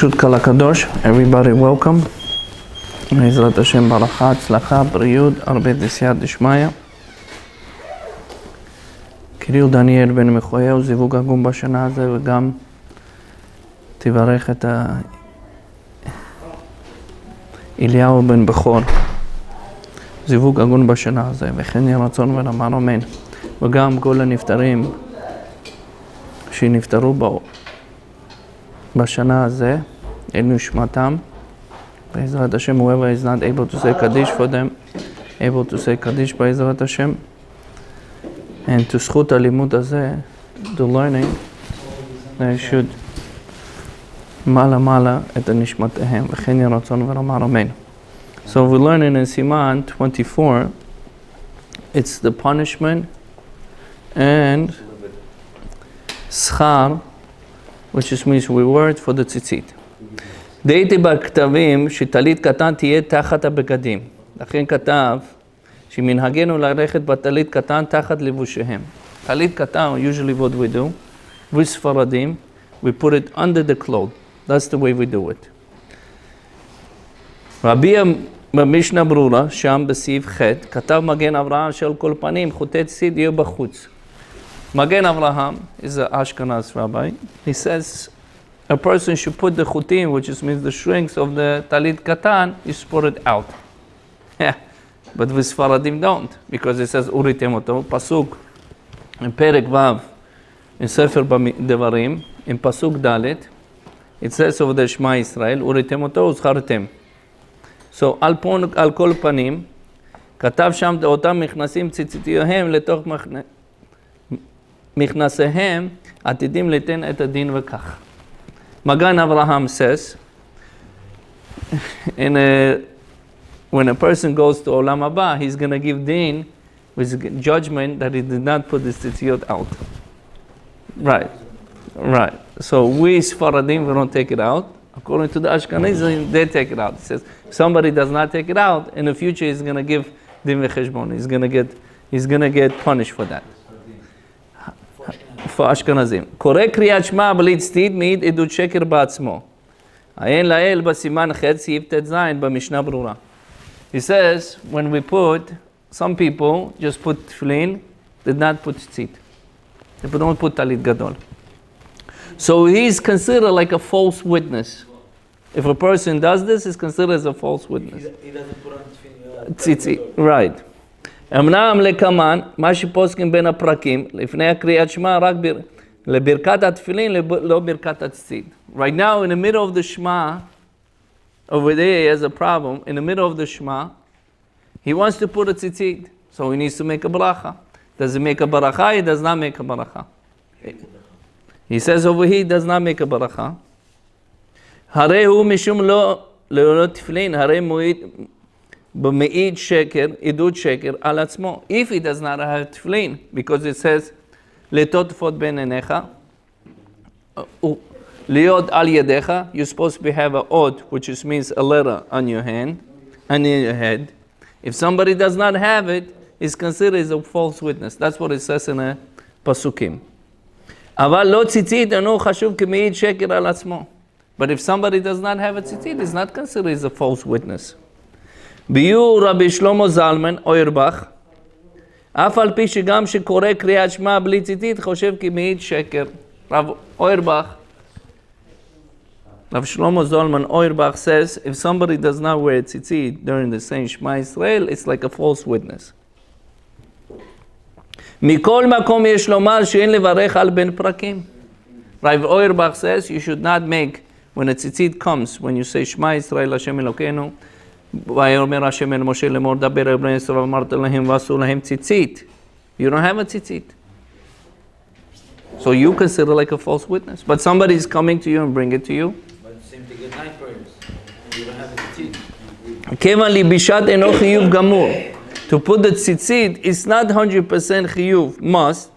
ברשות כל הקדוש, everybody welcome. בעזרת השם ברכה, הצלחה, בריאות, הרבה דסייעתא דשמיא. קיריל דניאל בן מחויהו, זיווג הגון בשנה הזה, וגם תברך את אליהו בן בכור. זיווג הגון בשנה הזה, וכן יהי רצון ונאמר אמן. וגם כל הנפטרים שנפטרו בשנה הזה, אל נשמתם. בעזרת השם, whoever is not able to say Kaddish for them, able to say Kaddish בעזרת השם. And to זכות הלימוד הזה, the learning, they should מעלה את הנשמתיהם, וכן יהי רצון ונאמר אמן. So we learn in Siman 24, it's the punishment and schar, which just means reward for the ציצית. דהייתי בכתבים שטלית קטן תהיה תחת הבגדים. לכן כתב שמנהגנו ללכת בטלית קטן תחת לבושיהם. טלית קטן, usually what we do, with ספרדים, we put it under the cloth. That's the way we do it. רבי במשנה ברורה, שם בסעיף ח', כתב מגן אברהם של כל פנים, חוטי ציצית יהיו בחוץ. Magen Avraham is an Ashkenaz rabbi. He says a person should put the chutim, which means the shrinks of the talit katan, you put it out. Yeah, but with Sfaradim don't, because it says uritem oto, pasuk in Perek Vav, in Sefer Devarim, in pasuk Dalet, it says over the Shema Israel, uritem oto uzchartem. So al kol panim, katav sham deotam mechnasim tzitzitiyohem letוך מכנסיהם עתידים ליתן את הדין וכך. מגן אברהם says, when a person goes to Olam Haba, he's going to give din with judgment that he did not put the tzitziyot out. Right. So we Sfaradim, we don't take it out. According to the Ashkenazim, they take it out. It says, if somebody does not take it out, in the future he's going to give din v'cheshbon. He's going to get punished for that. For Ashkenazim. קורא קריאת שמע בלי ציצית מעיד עדות שקר בעצמו. עיין לעיל בסימן ח' סעיף ט"ז במשנה ברורה. He says, when we put, some people just put tefillin, did not put tzitzit. They don't put talit gadol. So he's considered like a false witness. If a person does this, he's considered as a false witness. He doesn't put on tzitzit, right. אמנם לקמן, מה שפוסקים בין הפרקים, לפני הקריאת שמע, רק לברכת התפילין, לא ברכת הציצית. Right now, in the middle of the Shema, over there he has a problem. In the middle of the Shema, he wants to put a tzitzit, so he needs to make a bracha. Does he make a bracha? He does not make a bracha. He says over here, he does not make a bracha. הרי הוא משום לא תפילין, הרי מועיד, במעיד שקר, עדות שקר על עצמו. If he does not have tefillin, because it says, לטוטפות בין עיניך, להיות על ידיך, you're supposed to have a ot, which means a letter on your hand, and in your head. If somebody does not have it, it's considered as a false witness. That's what it says in the פסוקים. אבל לא ציצית אינו חשוב כמעיד שקר על עצמו. But if somebody does not have a tzitzit, it's not considered as a false witness. ביור רבי שלמה זלמן, אוירבך, אף על פי שגם שקורא קריאת שמע בלי ציצית, חושב כי מעיד שקר. רב אוירבך, רב שלמה זלמן אוירבך says, if somebody does not wear tzitzit during the same Shema Israel, it's like a false witness. מכל מקום יש לומר שאין לברך על בין פרקים. רב אוירבך says, you should not make, when a tzitzit comes, when you say Shema Israel, Hashem Elokeinu, ויאמר השם אל משה לאמור דבר אל בני ישראל ואמרת להם ועשו להם ציצית. You don't have a tzitzit. So you consider like a false witness. But somebody is coming to you and bring it to you. But the same thing at night prayers. You don't have a tzitzit. כיוון ליבישת אינו חיוב גמור. To put the tzitzit is not 100% חיוב, must,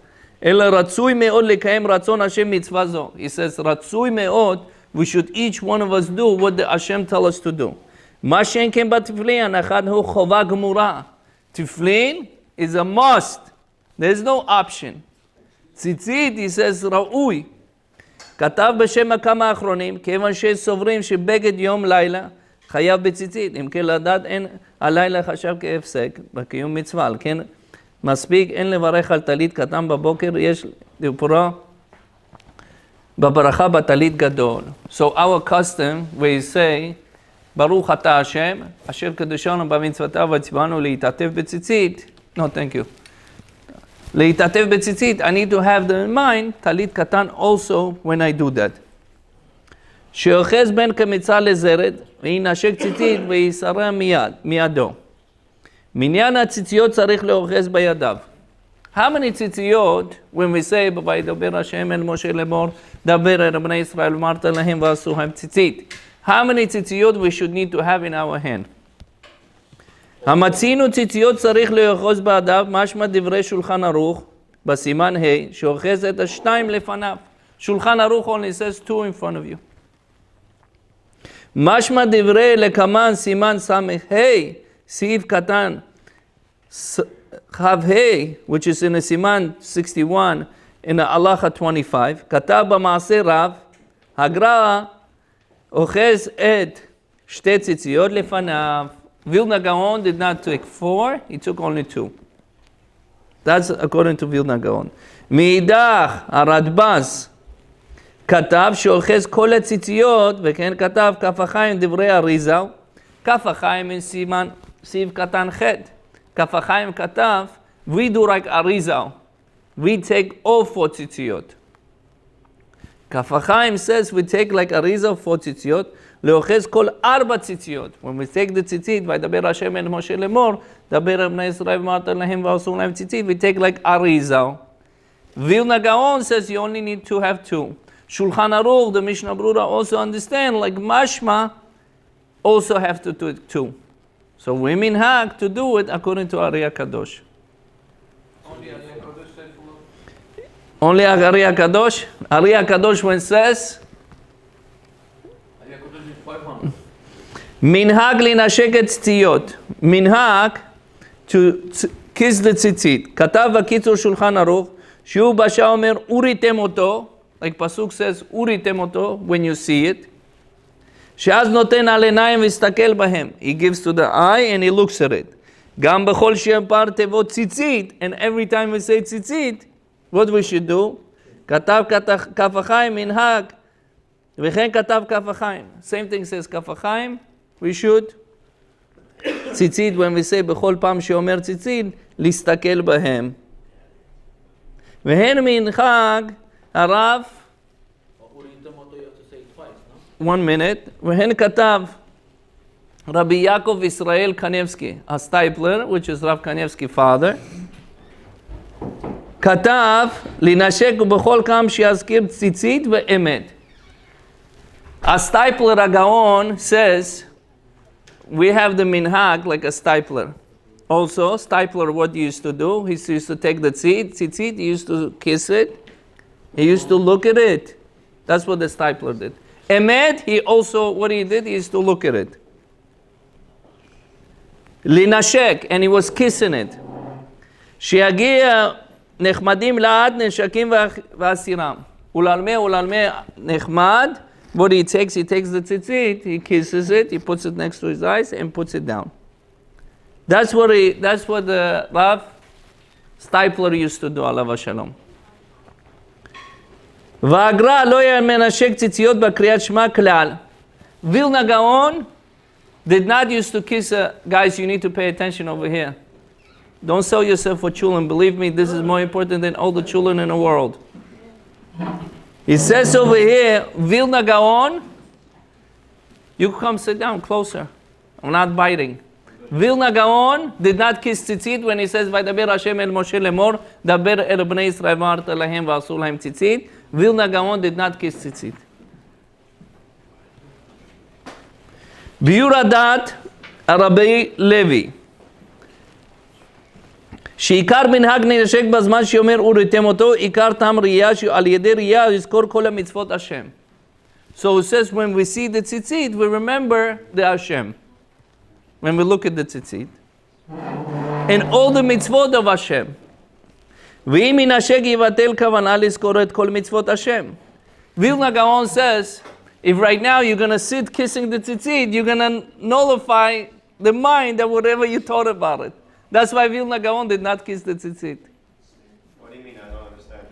אלא רצוי מאוד לקיים רצון השם מצווה זו. He says, רצוי מאוד, we should each one of us do what the Hashem tell us to do. מה שאין כן בתפילין, אחד הוא חובה גמורה. תפילין is a must. There is no option. ציצית, he says, ראוי. כתב בשם הכמה האחרונים, כיוון שסוברים שבגד יום לילה חייב בציצית. אם כן לדעת אין הלילה חשב כהפסק בקיום מצווה, על כן מספיק אין לברך על טלית קטן בבוקר, יש לפרוע בברכה בטלית גדול. So our custom, we say, ברוך אתה השם, אשר קדשנו במצוותיו וציוונו להתעטף בציצית. No, thank you. להתעטף בציצית, I need to have them in mind, טלית קטן also when I do that. שאוחז בין כמצה לזרת, וינשק ציצית ויסרע מידו. מניין הציציות צריך לאוחז בידיו. How many ציציות, when we say, וידבר השם אל משה לאמור, דבר אל בני ישראל ואמרת להם ועשו הם ציצית. How many ציציות we should need to have in our hand? המצינו ציציות צריך לאחוז בידיו, משמע דברי שולחן ערוך, בסימן ה' שאוחז את השתיים לפניו. שולחן ערוך only says two in front of you. משמע דברי לקמן סימן סמך ה' סעיף קטן חב ה' which is in a סימן 61 in הלכה 25, כתב במעשה רב, הגר"א אוחז את שתי ציציות לפניו. Vilna Gaon did not take 4, he took only 2. That's according to Vilna Gaon. מאידך, הרדב"ז כתב שאוחז כל הציציות, וכן כתב כף החיים דברי אריזל. כף החיים in סימן סעיף קטן ח'. כף החיים כתב, we do like אריזל. We take all 4 ציציות. כף החיים says we take like אריזל 4 ציציות, לאוחז כל 4 ציציות. When we take the ציצית, וידבר השם אל משה לאמור, דבר אל בני ישראל ואמרת להם ועשו להם ציצית, we take like אריזל. Vilna Gaon says you only need to have 2. Shulchan Aruch, the Mishnah Brura also understand, like Mashma, also have to do it 2. So we minhag to do it according to Ari HaKadosh. Only Ari HaKadosh? Ari HaKadosh when says, Minhag linashek et tzitiyot. Minhag to kiss the tzitzit. Katav v'kitzur Shulchan Aruch, Shu Basha omer uritem oto, like Pasuk says, uritem oto, when you see it. She'az noten al enayim v'istakel bahem. He gives to the eye and he looks at it. Gam b'chol she'em par tevot tzitzit, and every time we say tzitzit, what we should do? Katav kaf hachaim minhag, v'chen katav kaf hachaim. Same thing says kaf hachaim. We should tzitzit, when we say b'chol pam she'omer tzitzit, להסתכל בהם. והן מנהג הרב, 1 minute, והן כתב רבי יעקב ישראל קניבסקי, a stipler, which is Rav Kanievsky father, כתב לנשק בכל כמה שיזכיר ציצית ואמת. A stipler הגאון says, we have the minhag like a stipler. Also, stipler, what he used to do, he used to take the tzitzit, he used to kiss it, he used to look at it. That's what the stipler did. Emet, he also, what he did, he used to look at it. Linashek, and he was kissing it. שיגיע נחמדים לעד נשקים ואסירם. ולעלמה נחמד, what he takes the tzitzit, he kisses it, he puts it next to his eyes and puts it down. That's what the Rav Stipler used to do, alav hashalom. והגר"א לא מנשק ציציות בקריאת שמע כלל. Vilna Gaon did not used to kiss guys, you need to pay attention over here. Don't sell yourself for children. Believe me, this is more important than all the children in the world. He says over here, Vilna Gaon, you come sit down closer. I'm not biting. Vilna Gaon did not kiss tzitzit when he says, וידבר השם אל משה לאמור, דבר אל בני ישראל ואמרת להם ועשו להם ציצית. Vilna Gaon did not kiss tzitzit. ביור הדעת הרבי לוי, שעיקר מנהג נשק בזמן שאומר וראיתם אותו, עיקר טעם ראייה שעל ידי ראייה יזכור כל המצוות השם. So it says when we see the tzitzit, we remember the Hashem. When we look at the tzitzit. And all the mitzvot of Hashem. ואם ינשק יבטל כוונה לזכור את כל מצוות השם. Vilna Gaon says, if right now you're going to sit kissing the tzitzit, you're going to nullify the mind that whatever you thought about it. That's why Vilna Gaon did not kiss the tzitzit. What do you mean? I don't understand.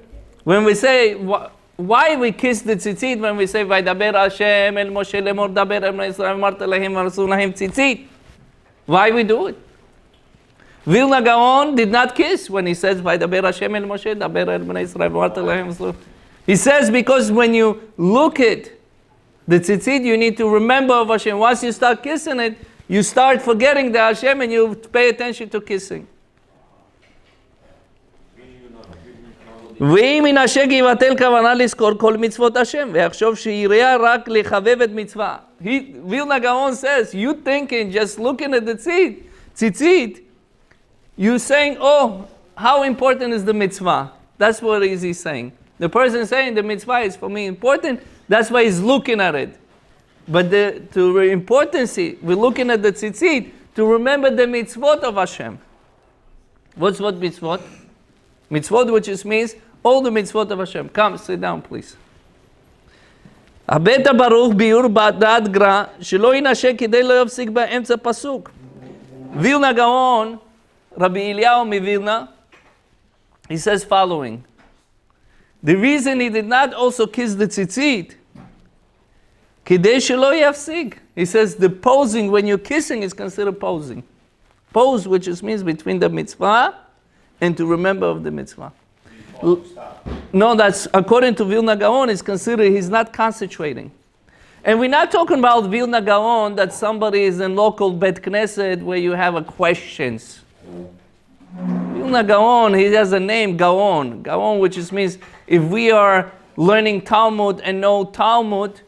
When we say, why we kiss the tzitzit, when we say, Vaydaber Hashem el Moshe lemor daber el Israel marta lehem v'arasu lahem tzitzit. Why we do it? Vilna Gaon did not kiss when he says, Vaydaber Hashem el Moshe daber el Israel marta lehem. He says, because when you look at the tzitzit, you need to remember of Hashem. Once you start kissing it, you start forgetting the Hashem and you pay attention to kissing. ואם ינשק יבטל כוונה לזכור כל מצוות השם ויחשוב שיראה רק לחבב את מצווה. Vilna Gaon says, you thinking, just looking at the tzitzit, you saying, oh, how important is the mitzvah? That's what he's saying. The person saying the mitzvah is for me important, that's why he's looking at it. But to importance, we're looking at the tzitzit to remember the mitzvot of Hashem. What's what mitzvot? Mitzvot, which just means all the mitzvot of Hashem. Come, sit down, please. הבית הברוך ביור דעת גרא שלא ינשק כדי לא יפסיק באמצע פסוק. Vilna Gaon, Rabbi Eliyahu מווילנה, he says following. The reason he did not also kiss the tzitzit, כדי שלא יפסיק. He says the posing, when you're kissing, is considered posing. Pose, which just means between the mitzvah and to remember of the mitzvah. No, that's according to Vilna Gaon, is considered he's not concentrating. And we're not talking about Vilna Gaon that somebody is in local Bet Knesset where you have a questions. Vilna Gaon, he has a name, Gaon. Gaon, which just means if we are learning Talmud and know Talmud,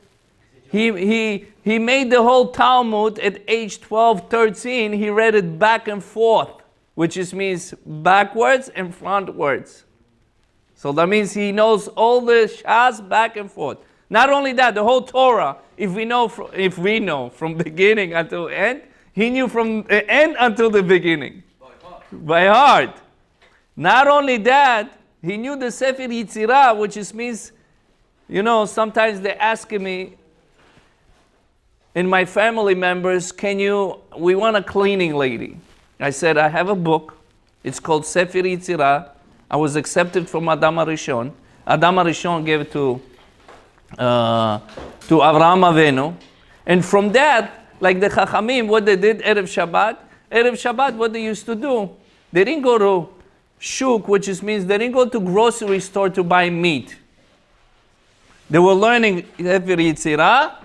he made the whole Talmud at age 12, 13. He read it back and forth, which just means backwards and frontwards. So that means he knows all the Shas back and forth. Not only that, the whole Torah, if we know from beginning until end, he knew from the end until the beginning. By heart. Not only that, he knew the Sefer Yitzirah, which just means, sometimes they ask me, and my family members, we want a cleaning lady. I said, I have a book. It's called Sefer Yitzirah. I was accepted from Adam HaRishon. Adam HaRishon gave it to Avraham Avinu. And from that, like the Chachamim, what they did Erev Shabbat, what they used to do, they didn't go to shuk, which means they didn't go to grocery store to buy meat. They were learning Sefer Yitzirah,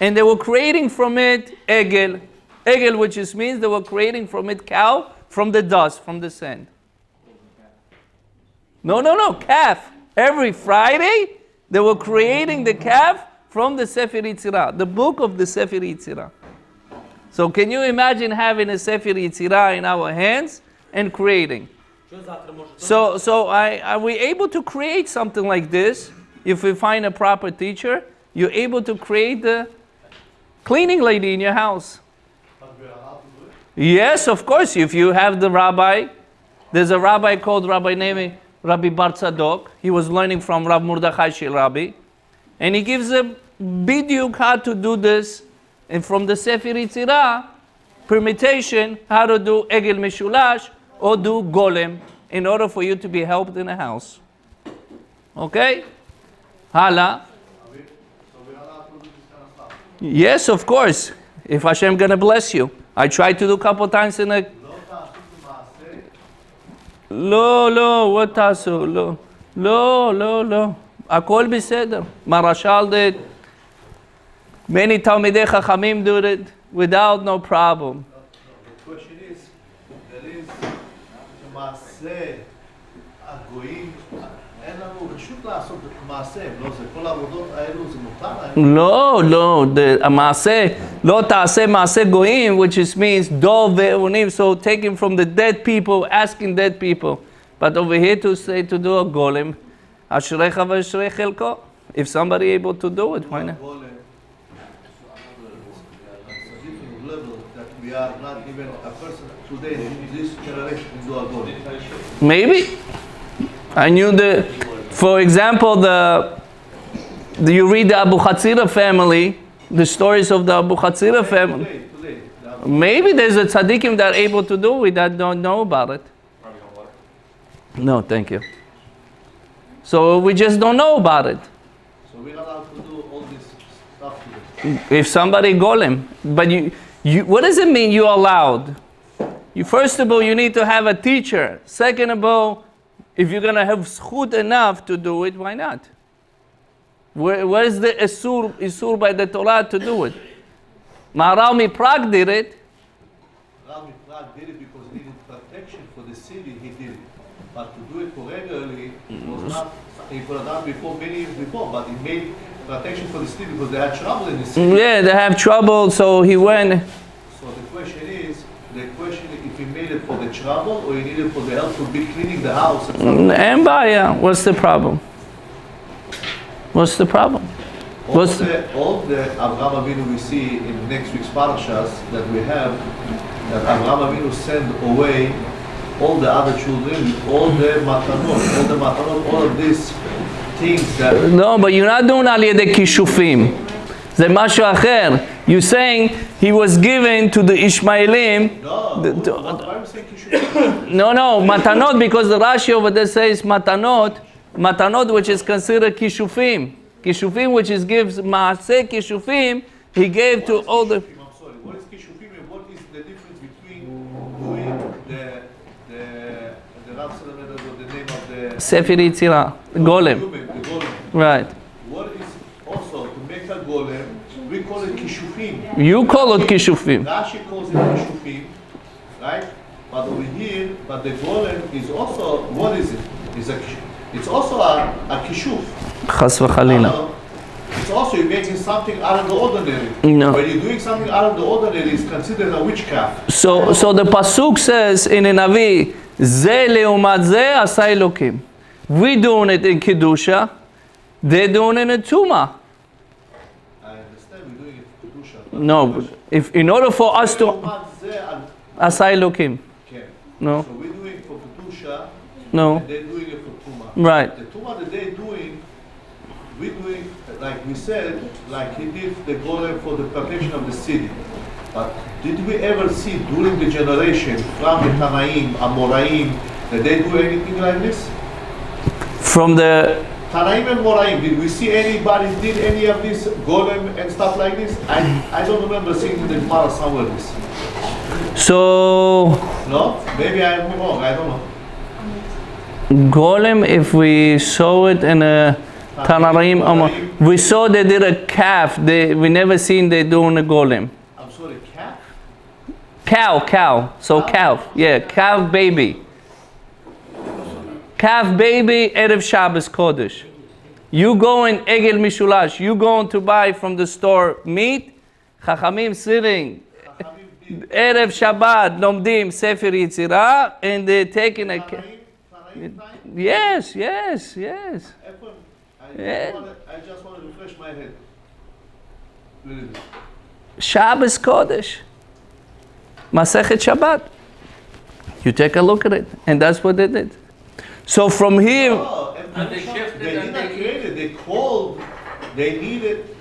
and they were creating from it egel. Egel, which means they were creating from it cow, from the dust, from the sand. No, calf. Every Friday, they were creating the calf from the Sefer Yitzirah, the book of the Sefer Yitzirah. So can you imagine having a Sefer Yitzirah in our hands and creating? So are we able to create something like this? If we find a proper teacher, you're able to create the cleaning lady in your house. Yes, of course. If you have the rabbi, there's a rabbi called named Rabbi Bar Tzadok. He was learning from Rav Mordechai Shirabi. And he gives a bidyuk how to do this. And from the Sefer Yitzirah, permutation, how to do Egel Mishulash or do Golem in order for you to be helped in a house. Okay? Hala. Yes, of course. If Hashem gonna bless you. I tried to do a couple times in a... לא, what תעשו? לא. הכל בסדר. Marashal did. Many Talmidei Chachamim do it without no problem. The question is, there is מעשה הגויים, אין לנו רשות לעשות מעשה, לא זה, כל העבודות האלו זה מותר? לא, המעשה, לא תעשה מעשה גויים, which means דוב ואונים, so taking from the dead people, asking dead people. But over here to say to do a golem, אשריך ואשרי חלקו. If somebody able to do it, why not? We are not even a person today in this generation to do a golem. Maybe. I knew for example, Do you read the Abu Hatzira family, the stories of the Abu Hatzira family? Today. Maybe there's a tzaddikim that are able to do it that don't know about it. Probably don't want it. No, thank you. So we just don't know about it. So we're allowed to do all this stuff today. If somebody golem, but you, what does it mean you're allowed? First of all, you need to have a teacher. Second of all, if you're going to have zchut enough to do it, why not? Where's the isur by the Torah to do it? Maharal Miprag did it. Rabbi Prague did it because he needed protection for the city, he did it. But to do it regularly was not, he could have done before, many years before, but he made protection for the city because they had trouble in the city. Yeah, they have trouble, so he went. So the question is if he made it for the trouble or he needed for the help to be cleaning the house and stuff. And Baya, what's the problem? What's the problem? All the Avraham Avinu we see in next week's parashas that we have, that Avraham Avinu sent away all the other children, all the matanot, all of these things that... No, but you're not doing al yedei kishufim. זה משהו אחר. You're saying he was given to the Ishmaelim. No, why are you saying kishufim? No, matanot, because the Rashi over there says matanot, which is considered kishufim. Kishufim, which is gives maaseh kishufim, he gave to all the... I'm sorry, what is kishufim and what is the difference between doing the Rav Ariel Dzhurayev, the name of the... Sefer Yitzirah, golem. The golem. Right. What is also to make a golem, we call it kishufim. You call it kishufim. Rashi calls it kishufim, right? But over here, the golem is also, what is it? It's also a kishuf. Chas v'chalila. It's also you're making something out of the ordinary. No. When you're doing something out of the ordinary, it's considered a witchcraft. So the pasuk says in the Navi, ze leumat ze asay Elokim. We doing it in kedusha, they're doing it in tuma. I understand we're doing it for kedusha. No, if in order for us to asay Elokim. Okay. No. So we're doing it for kedusha. No. And they're doing it for tuma. Right. The tuma that they're doing, we're doing, like we said, like he did the golem for the protection of the city. But did we ever see during the generation from the Tanaim, Amoraim, that they do anything like this? From the Tanaim and Moraim, did we see anybody did any of this golem and stuff like this? I don't remember seeing in the Gemara somewhere this. so No? Maybe I'm wrong, I don't know. golem, if we saw it in a Tanarim, we saw they did a calf. We never seen they doing a golem. I'm sorry, cat? Cow. So calf, yeah, calf baby. Calf baby, Erev Shabbos Kodesh. You go in Egel Mishulash, you going to buy from the store meat, Chachamim sitting, Erev Shabbat, Lomdim, Sefer Yitzirah, and they're taking a... Tanaim time? Yes. I just want to refresh my head. Little bit. Shabbos Kodesh. Masechet Shabbat. You take a look at it, and that's what they did. So from here, Oh, and they shifted they and didn't they- create it. They called. They needed.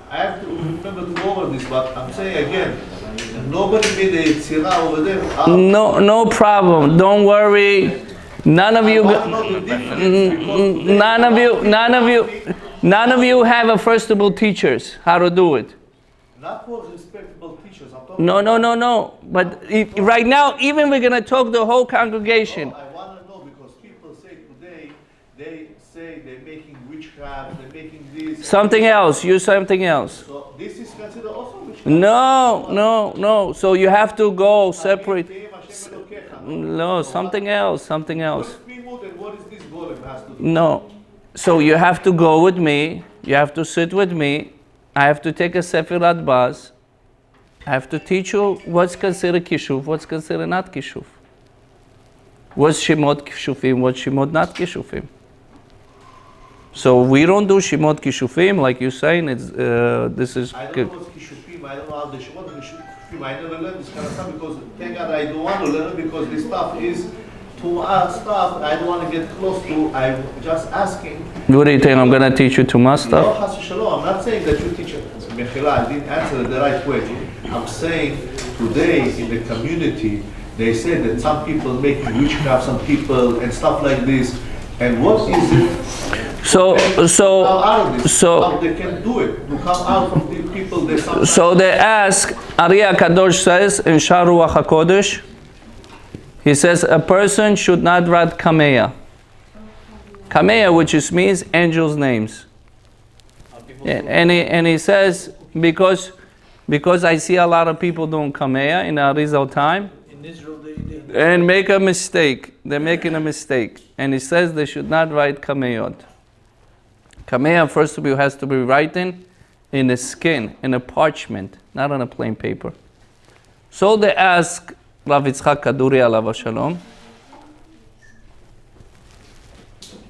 I have to remember to go over this, but I'm saying again, nobody made a tzira over there. no problem. Don't worry. None of you have a first of all teachers how to do it. Not for respectable teachers. I'm talking No. But right now, even we're gonna talk the whole congregation. I want to know because people say today, they say they're making witchcraft, they're making this. Something else. Use something else. So this is considered also witchcraft. No. So you have to go separate. No, something else. What is Pimut and what is this golem has to do? No. So you have to go with me. You have to sit with me. I have to take a Sefirat Baz. I have to teach you what's considered Kishuf, what's considered not Kishuf. What's Shemot Kishufim, what's Shemot not Kishufim. So we don't do Shemot Kishufim, like you're saying, it's, this is... I don't know what's Kishufim, I don't know how they Shemot Kishufim. I never learned this kind of stuff because, thank God, I don't want to learn it because this stuff is stuff I don't want to get close to. I'm just asking. What do you think? I'm going to teach you too much No, stuff? Chas v'Shalom. I'm not saying that you teach it. Mechila, I didn't answer it the right way. I'm saying today in the community, they say that some people make witchcraft, some people, and stuff like this. And what is it? So How they can do it? To come out from the people they sometimes. So they ask, Ariel Kadosh says in Shar Ruach HaKodesh, he says a person should not write Kameya. Kameya, which means angels' names. And he says, because I see a lot of people doing Kameya in the Arizal time, In Israel, they and make a mistake. They're making a mistake. And he says they should not write Kameyot. Kameya, first of all, has to be written in the skin, in a parchment, not on a plain paper. So they ask Rav Yitzchak Kaduri alav shalom,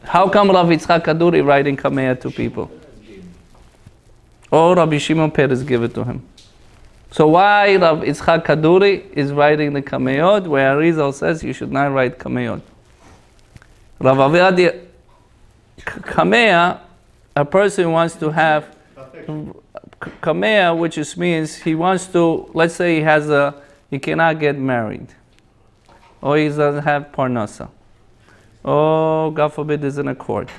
how come Rav Yitzchak Kaduri writing Kameya to people? Or Rabbi Shimon Peres give it to him. So why Rav Yitzchak Kaduri is writing the Kameyot, where Arizal says you should not write Kameyot? Rav Ariel Kameya, a person wants to have Kameya, which means he wants to, let's say he cannot get married, or he doesn't have parnasa, or God forbid is in a court.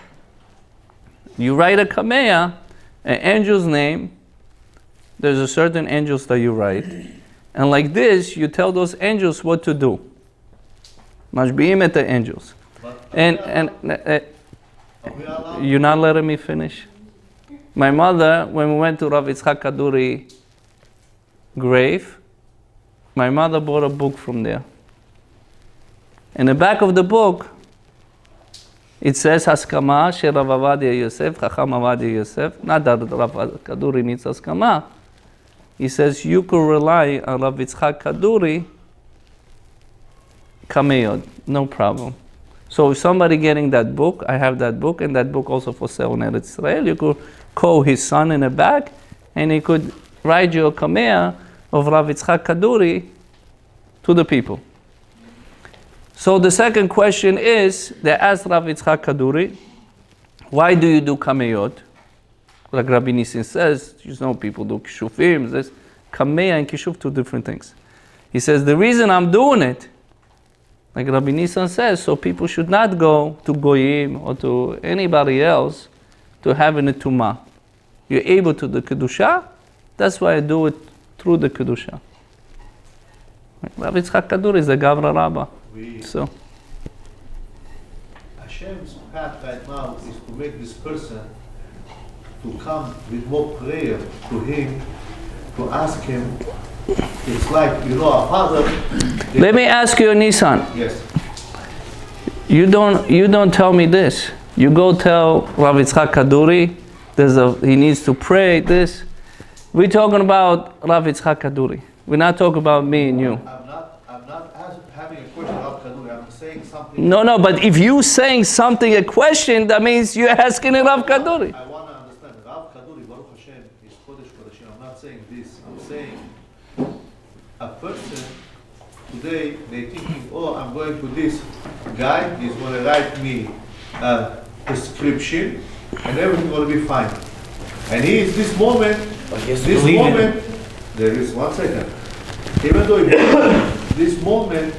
You write a Kameya, an angel's name. There's a certain angels that you write, and like this, you tell those angels what to do. Mashbi'im et the angels, and you're not letting me finish. My mother, when we went to Rav Yitzchak Kaduri grave, my mother bought a book from there. In the back of the book, it says Haskama Shel Rav Avadia Yosef, Chacham Avadia Yosef. Not that Rav Kaduri needs Haskama. He says you could rely on Rav Yitzchak Kaduri, Kameyod, no problem. So if somebody getting that book, I have that book, and that book also for sale in Eretz Israel, you could call his son in the back, and he could write you a Kameya of Rav Yitzchak Kaduri to the people. So the second question is, they asked Rav Yitzchak Kaduri, why do you do Kameyot? Like Rabbi Nissim says, you know, people do Kishufim, this Kameya and Kishuf, two different things. He says, the reason I'm doing it, like Rabbi Nissan says, so people should not go to Goyim or to anybody else to have a Tumah. You're able to do Kedusha, that's why I do it through the Kedusha. Rav Yitzchak Kaduri is a Gavra Rabbah. So Hashem's path right now is to make this person to come with more prayer to him, to ask him. It's like, you know, a father. Let me ask you, Nissan. Yes. You don't tell me this. You go tell Rav Yitzchak Kaduri, he needs to pray this. We're talking about Rav Yitzchak Kaduri. We're not talking about me and you. I'm not having a question about Kaduri. I'm saying something. No, but if you saying something, a question, that means you're asking Rav Kaduri. I want to understand. Rav Kaduri, Baruch Hashem, is Kodesh Kodeshim. I'm not saying this. I'm saying a person today, they thinking, oh, I'm going to this guy, he's going to write me a prescription, and everything's going to be fine. And he is this moment, there is, one second, even though this moment,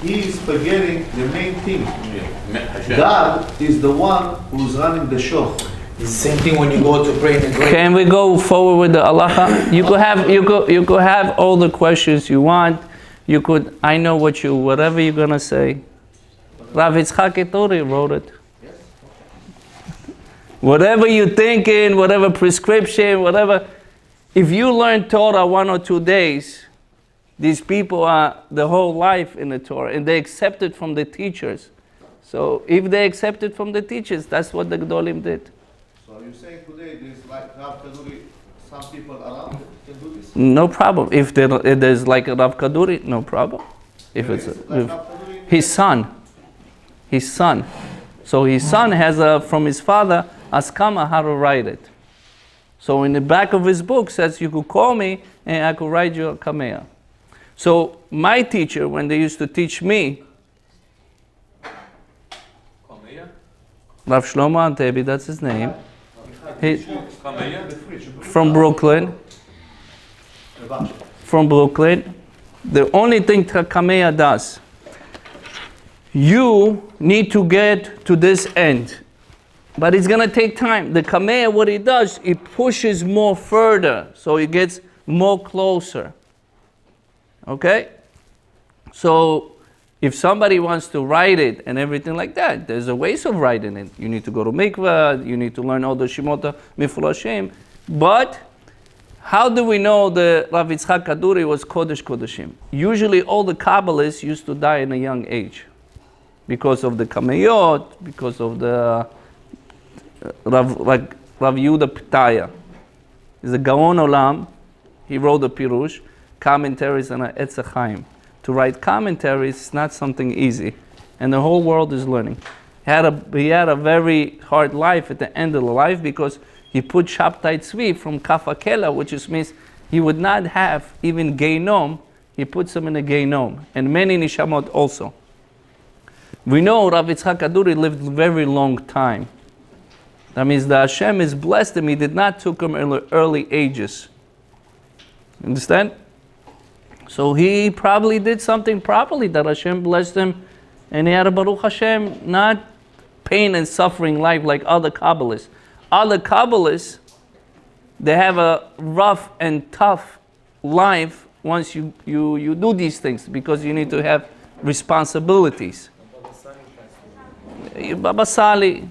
he is forgetting the main thing. God is the one who's running the show. It's the same thing when you go to pray in the grave. Can we go forward with the halacha? You could have all the questions you want. You could, I know whatever you're gonna say. Rav Yitzchak Kaduri wrote it. Whatever you're thinking, whatever prescription, whatever. If you learn Torah 1 or 2 days, these people are the whole life in the Torah, and they accept it from the teachers. So if they accept it from the teachers, that's what the Gedolim did. So are you saying today there's like Rav Kaduri, some people around can do this? No problem. If there's like a Rav Kaduri, no problem. If it's his son. So his son has from his father, Askama, how to write it. So in the back of his book says, you could call me and I could write you a Kameya. So my teacher, when they used to teach me, Rav Shlomo Antebi, that's his name. He, Kameya? from Brooklyn. From Brooklyn. The only thing Kameya does, you need to get to this end. But it's going to take time. The Kameya, what it does, it pushes more further. So it gets more closer. Okay? So if somebody wants to write it and everything like that, there's a ways of writing it. You need to go to mikvah, you need to learn all the Shemota Mifurashim. But how do we know the Rav Yitzchak Kaduri was Kodesh Kodeshim? Usually all the Kabbalists used to die in a young age. Because of the Kameyot, because of the Rav Yehuda Pitaya. He's a Gaon Olam. He wrote a Pirush, commentaries on Etz Chaim. To write commentaries is not something easy, and the whole world is learning. He had a very hard life at the end of the life because he put Shabtai Tzvi from Kafakela, which means he would not have even Geinom. He puts them in a Geinom, and many Nishamot also. We know Rav Yitzchak Kaduri lived a very long time. That means that Hashem has blessed him. He did not took him in early ages. Understand? So he probably did something properly that Hashem blessed him, and he had a Baruch Hashem, not pain and suffering life like other Kabbalists. Other Kabbalists, they have a rough and tough life once you do these things because you need to have responsibilities. Baba Sali,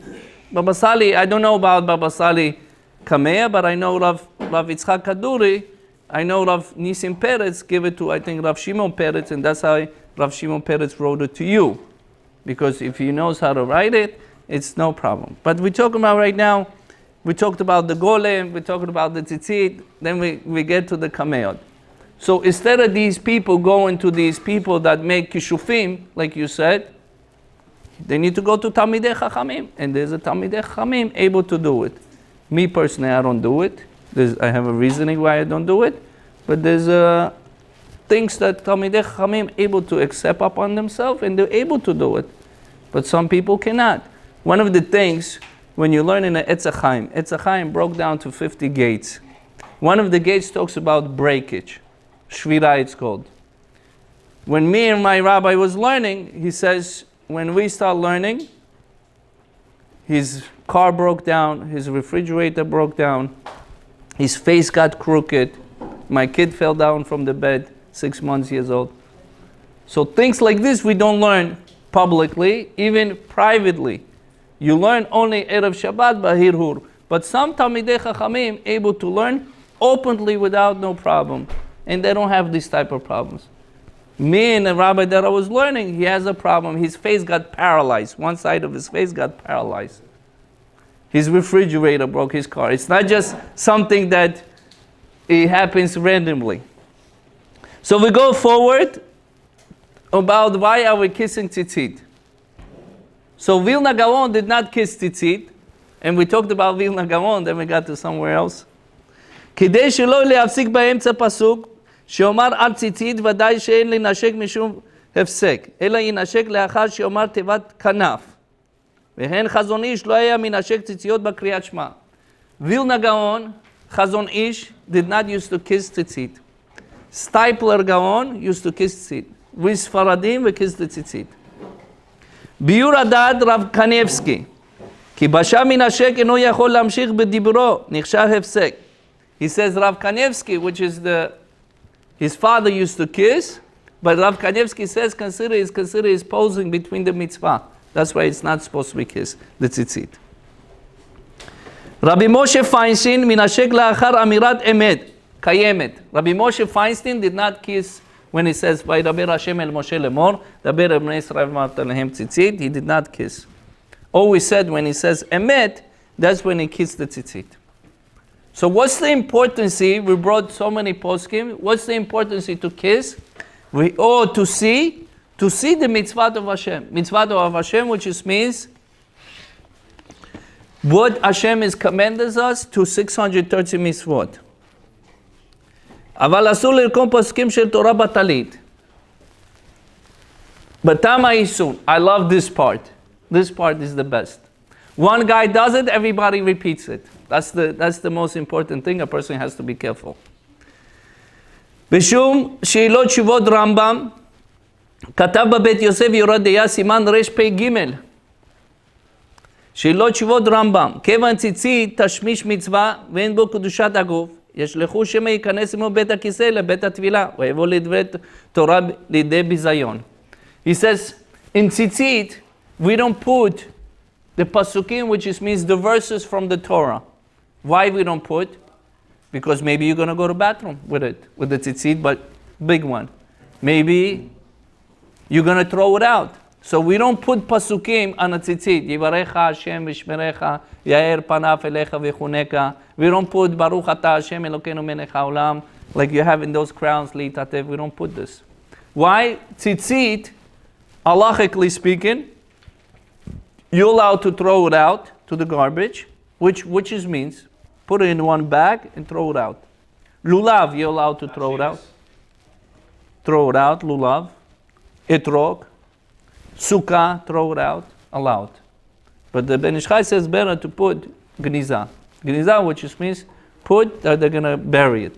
I don't know about Baba Sali Kameya, but I know Rav Yitzchak Kaduri. I know Rav Nisim Peretz gave it to, I think, Rav Shimon Peretz, and that's how Rav Shimon Peretz wrote it to you. Because if he knows how to write it, it's no problem. But we're talking about right now, we talked about the Golem, we're talking about the Tzitzit, then we get to the Kameyot. So instead of these people going to these people that make Kishufim, like you said, they need to go to Talmidei Chachamim, and there's a Talmidei Chachamim able to do it. Me personally, I don't do it. I have a reasoning why I don't do it, but there's things that Talmidei Chachamim able to accept upon themselves, and they're able to do it. But some people cannot. One of the things, when you learn in the Etz Chaim broke down to 50 gates. One of the gates talks about breakage. Shvira it's called. When me and my rabbi was learning, he says, when we start learning, his car broke down, his refrigerator broke down, his face got crooked, my kid fell down from the bed, 6 months years old. So things like this we don't learn publicly, even privately. You learn only Erev Shabbat Bahirhur. But some Talmidei Chachamim able to learn openly without no problem. And they don't have these type of problems. Me and the rabbi that I was learning, he has a problem. His face got paralyzed. One side of his face got paralyzed. His refrigerator broke his car. It's not just something that it happens randomly. So we go forward about why are we kissing Tzitzit. So Vilna Gaon did not kiss Tzitzit, and we talked about Vilna Gaon, then we got to somewhere else. כדי שלא להפסיק באמצע פסוק, שאומר על ציצית ודאי שאין לנשק משום הפסק, אלא ינשק לאחר שאומר תיבת כנף. והן חזון איש לא היה מנשק ציציות בקריאת שמע. Vilna Gaon, Chazon Ish, did not used to kiss tzitzit. Stipler Gaon used to kiss tzitzit. We Sfaradim, we kiss the tzitzit. ביור הדעת רב קניבסקי, כי בשע מנשק אינו יכול להמשיך בדיברו, נחשב הפסק. He says Rav Kanevsky, which is his father used to kiss, but Rav Kanevsky says consider is posing between the mitzvah. That's why it's not supposed to be kissed, the tzitzit. Rabbi Moshe Feinstein, minashek la'achar amirat emet, kayemet. Rabbi Moshe Feinstein did not kiss when he says, Vaydaber Hashem el Moshe lemor, daber el bnei Yisrael v'amarta lehem tzitzit. He did not kiss. Always said when he says emet, that's when he kissed the tzitzit. So what's the importance? We brought so many poskim. What's the importance to kiss? To see the mitzvah of Hashem. Mitzvah of Hashem, which means what Hashem has commanded us to 630 mitzvot. אבל אסור לרקום פוסקים של תורה בטלית. בתם האיסור. I love this part. This part is the best. One guy does it, everybody repeats it. That's the most important thing. A person has to be careful. בשום שאלות תשובות רמב"ם, כתב בבית יוסף יורד דעה סימן רפ"ג. שאלות תשובות רמב"ם, כיוון ציצית תשמיש מצווה ואין בו קדושת הגוף, ישלחו שמא ייכנס עמו בית הכיסא לבית התפילה, ויבוא לדברי תורה לידי ביזיון. He says, in tzitzit, we don't put the pasukim, which means the verses from the Torah. Why we don't put? Because maybe you're going to go to the bathroom with it, with the tzitzit, but big one. Maybe you're going to throw it out. So we don't put pasukim on a tzitzit. Yivarecha Hashem v'shmerecha, Yair panav elecha v'chuneka. We don't put Baruch Ata Hashem Elokeinu melech haolam, like you have in those crowns, Li'itatev. We don't put this. Why? Tzitzit, halachically speaking, you're allowed to throw it out to the garbage, which means put it in one bag and throw it out. Lulav, you're allowed to throw it out. Throw it out, lulav. Etrog. Sukkah, throw it out, allowed. But the Ben Ish Chai says better to put gniza. Gniza, which means put that they're going to bury it.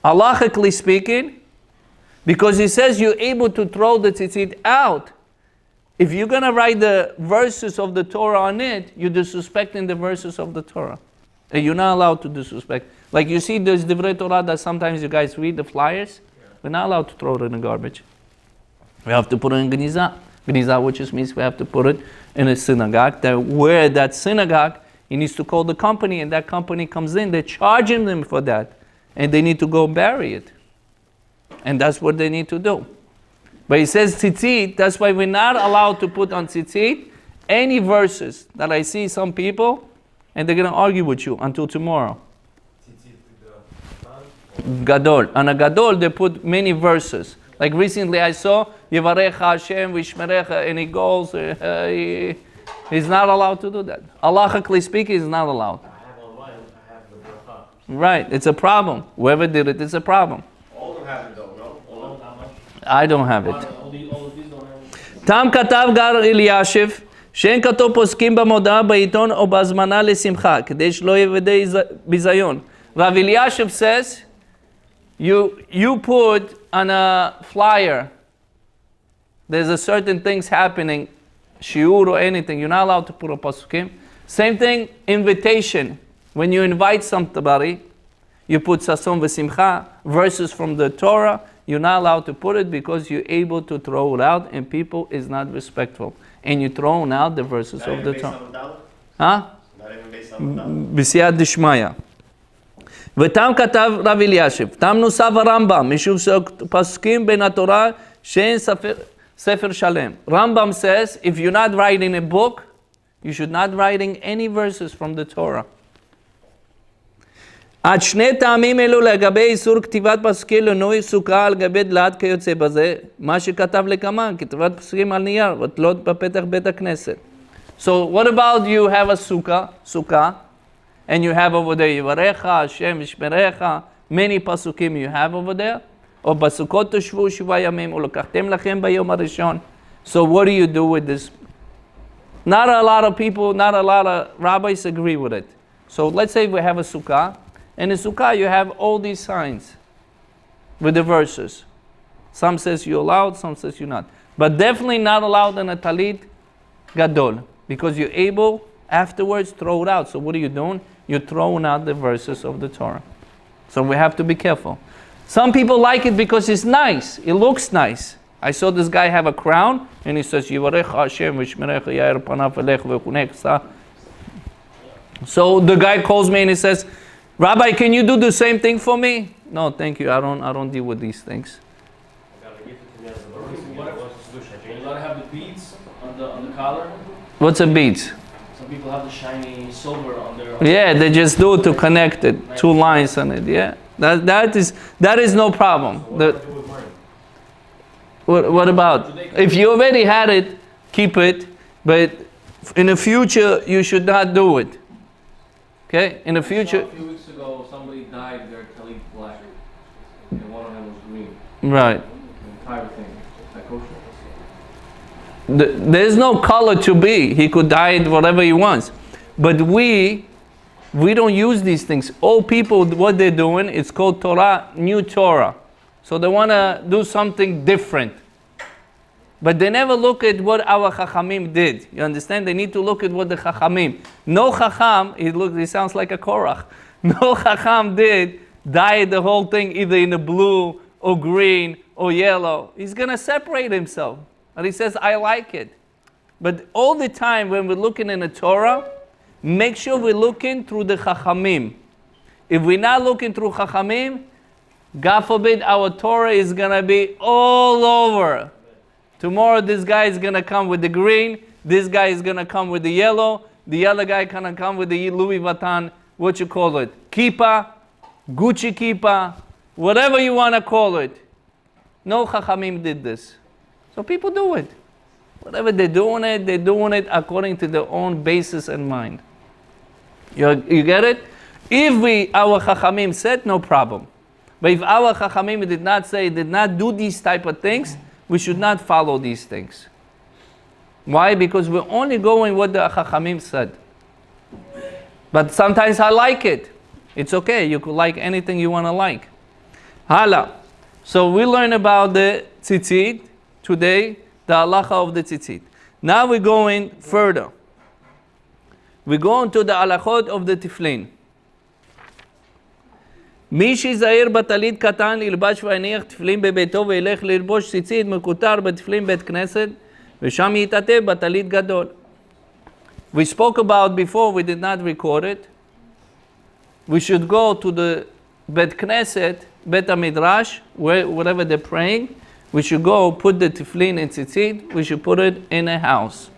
Halachically speaking, because he says you're able to throw the tzitzit out, if you're going to write the verses of the Torah on it, you're disrespecting the verses of the Torah. And you're not allowed to disrespect. Like you see there's Divrei Torah that sometimes you guys read the flyers. We're not allowed to throw it in the garbage. We have to put it in Gniza. Gniza, which means we have to put it in a synagogue. Where that synagogue, he needs to call the company, and that company comes in. They're charging them for that. And they need to go bury it. And that's what they need to do. But he says tzitzit, that's why we're not allowed to put on tzitzit any verses that I see some people, and they're going to argue with you until tomorrow. Gadol. On a gadol, they put many verses. Like recently I saw, Yivarecha Hashem v'shmerecha, and he goes, he's not allowed to do that. Halachically speaking, he's not allowed. I have online, I have the bracha. Right, it's a problem. Whoever did it, it's a problem. All of them have it though, no? All of them have it. I don't have it. All of these don't have it. תם כתב גר אלישיב, שאין כתוב פוסקים במודעה בעיתון או בהזמנה לשמחה, כדי שלא יבדי ביזיון. Rav Eliashiv says, you put on a flyer, there's a certain things happening, shiur or anything, you're not allowed to put a pasukim. Same thing, invitation. When you invite somebody, you put sason v'simcha, verses from the Torah, you're not allowed to put it because you're able to throw it out and people is not respectful. And you're throwing out the verses of the Torah. Huh? B'siyat dishmaya. ותם כתב רב אלישיב, תם נוסף הרמב"ם, משום שפסוקים בין התורה שאין ספר שלם. Rambam says, if you're not writing a book, you should not writing any verses from the Torah. עד שני טעמים אלו לגבי איסור כתיבת פסוקים לנוי סוכה על גבי דלת כיוצא בזה, מה שכתב לקמן, כתיבת פסוקים על נייר ותלות בפתח בית הכנסת. So what about you have a sukkah, and you have over there, Yivarecha, Hashem, V'shmerecha, many pasukim you have over there. Or Basukot Teshvu Shiva Yamim, or Lokachtem Lachem Bayom HaRishon. So what do you do with this? Not a lot of people, not a lot of rabbis agree with it. So let's say we have a sukkah, and in sukkah you have all these signs with the verses. Some says you're allowed, some says you're not. But definitely not allowed in a talit gadol, because you're able afterwards throw it out. So what are you doing? You're throwing out the verses of the Torah. So we have to be careful. Some people like it because it's nice. It looks nice. I saw this guy have a crown, and he says, Yivarecha Hashem v'shmerecha yair panav elech v'chunecha. So the guy calls me and he says, Rabbi, can you do the same thing for me? No, thank you. I don't deal with these things. You're allowed to have the beads on the collar. What's a beads? Some people have the shiny silver on their. Yeah, they just do it to connect it. 2 lines on it. Yeah, that is no problem. What about if you already had it? Keep it, but in the future you should not do it. Okay, in the future. A few weeks ago, somebody dyed their talit black, and one of them was green. Right. The entire thing. Is that kosher? There's no color to be. He could dye it whatever he wants. But we don't use these things. All people, what they're doing, it's called Torah, new Torah. So they want to do something different. But they never look at what our Chachamim did. You understand? They need to look at what the Chachamim. No Chacham, he sounds like a Korach. No Chacham dyed the whole thing either in the blue or green or yellow. He's going to separate himself. And he says, I like it. But all the time when we're looking in the Torah, make sure we're looking through the Chachamim. If we're not looking through Chachamim, God forbid our Torah is going to be all over. Tomorrow this guy is going to come with the green, this guy is going to come with the yellow, the other guy going to come with the Louis Vuitton, what you call it, kippah, Gucci kippah, whatever you want to call it. No Chachamim did this. So people do it. Whatever they're doing it according to their own basis and mind. You get it? If our Chachamim said, no problem. But if our Chachamim did not do these type of things, we should not follow these things. Why? Because we're only going what the Chachamim said. But sometimes I like it. It's okay. You could like anything you want to like. Hala. So we learn about the Tzizit today, the halacha of the Tzizit. Now we're going further. We're going to the halachot of the Tefillin. מי שיזהר בטלית קטן ילבש ויניח תפילין בביתו וילך ללבוש ציצית מקוטר בתפילין בית כנסת ושם יתעטף בטלית גדול. We spoke about before, we did not record it. We should go to the Bet Knesset, Bet HaMidrash, wherever they're praying. We should go put the tefillin and tzitzit. We should put it in a house.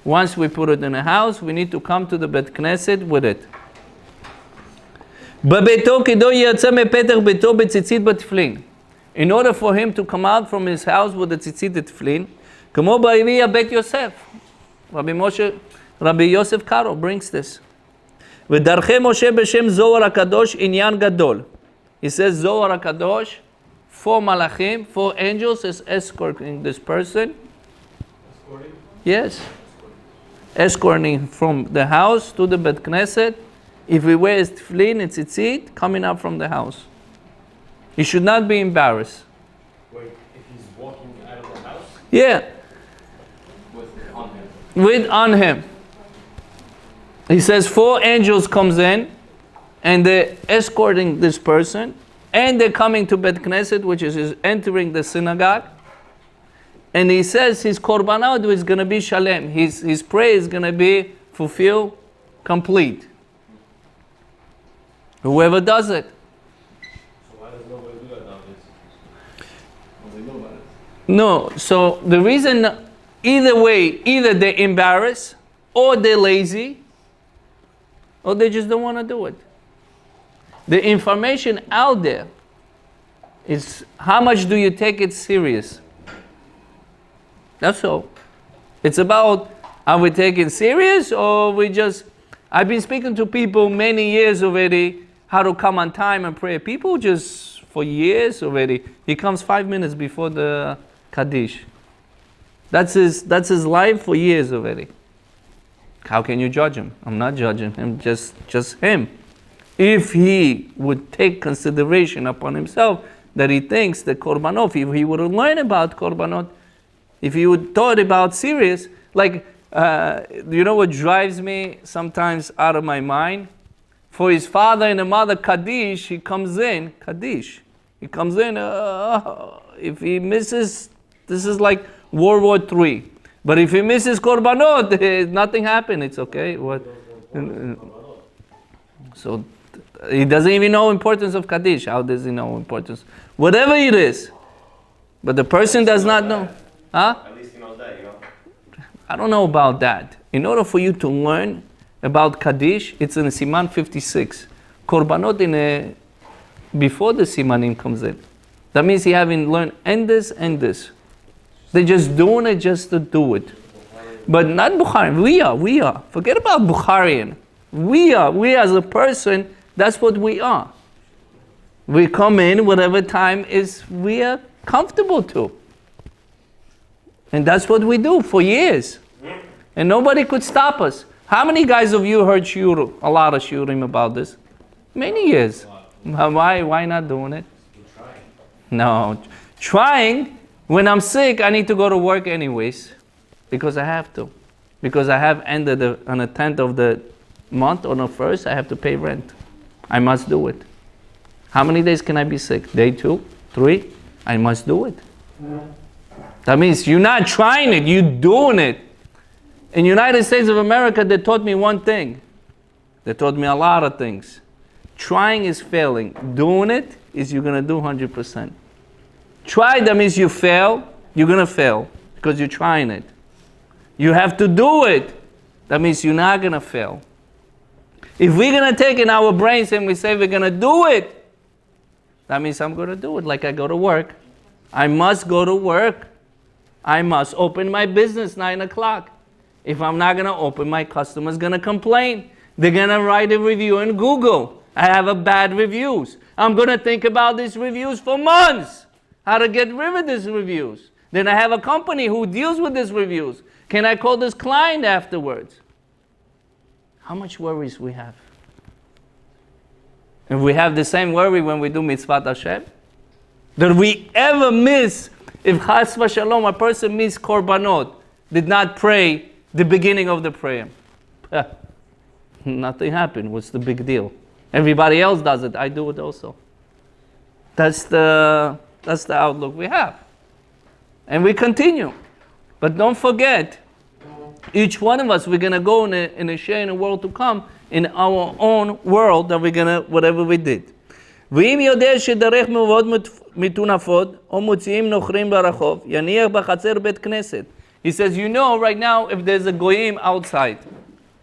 Once we put it in a house, we need to come to the Bet Knesset with it. In order for him to come out from his house with the tzitzit and tefillin, כמו בעירייה בית יוסף. Rabbi Yosef Karo brings this. ודרכי משה בשם זוהר הקדוש עניין גדול. He says Zohar HaKadosh, 4 malachim, 4 angels is escorting this person. Escorting? Yes. Escorting from the house to the Bet Knesset. If he wears tefillin and tzitzit, coming up from the house. He should not be embarrassed. Wait, if he's walking out of the house? Yeah. With on him. He says 4 angels comes in and they're escorting this person and they're coming to Bet Knesset, which is entering the synagogue. And he says his korbanot is going to be shalem. His prayer is going to be fulfilled, complete. Whoever does it. So why does nobody do that nowadays? Well, they know about it. No, so the reason, either way, either they're embarrassed or they're lazy or they just don't want to do it. The information out there is how much do you take it serious? That's all. It's about, are we taking serious or we just... I've been speaking to people many years already how to come on time and pray. People just, for years already, he comes 5 minutes before the Kaddish. That's his life for years already. How can you judge him? I'm not judging him, just him. If he would take consideration upon himself that he thinks the korbanot, if he would learn about korbanot, if he would thought about serious, like, you know what drives me sometimes out of my mind? For his father and the mother Kaddish, he comes in, Kaddish. He comes in, if he misses, this is like World War III. But if he misses korbanot, nothing happened. It's okay. What? So he doesn't even know importance of Kaddish. How does he know importance? Whatever it is. But the person does not know. Huh? At least he knows that, you know. I don't know about that. In order for you to learn about Kaddish, it's in Siman 56. Korbanot before the Simanim comes in. That means you haven't learned and this and this. They're just doing it just to do it. But not Bukharian. We are. Forget about Bukharian. We as a person, that's what we are. We come in whatever time is we are comfortable to. And that's what we do for years. And nobody could stop us. How many guys of you heard shiur, a lot of shiurim about this? Many years. Why not doing it? No. Trying, when I'm sick, I need to go to work anyways. Because I have to. Because I have ended on the 10th of the month, on the 1st, I have to pay rent. I must do it. How many days can I be sick? Day 2, 3? I must do it. That means you're not trying it, you're doing it. In the United States of America, they taught me one thing. They taught me a lot of things. Trying is failing. Doing it is you're going to do 100%. Try, that means you fail, you're going to fail because you're trying it. You have to do it. That means you're not going to fail. If we're going to take in our brains and we say we're going to do it, that means I'm going to do it like I go to work. I must go to work. I must open my business 9 o'clock. If I'm not going to open, my customer's going to complain. They're going to write a review in Google. I have a bad reviews. I'm going to think about these reviews for months. How to get rid of these reviews. Then I have a company who deals with these reviews. Can I call this client afterwards? How much worries we have? If we have the same worry when we do mitzvot Hashem, did we ever miss, if chas v'shalom, a person missed korbanot, did not pray the beginning of the prayer? Nothing happened. What's the big deal? Everybody else does it. I do it also. That's the outlook we have. And we continue. But don't forget, each one of us, we're going to go in a share in a world to come, in our own world, that we're going to, whatever we did. ואם יודע שדרך מאוד מטונפות, או מוציאים נוכרים ברחוב, יניח בחצר בית כנסת. He says, you know right now if there's a goyim outside,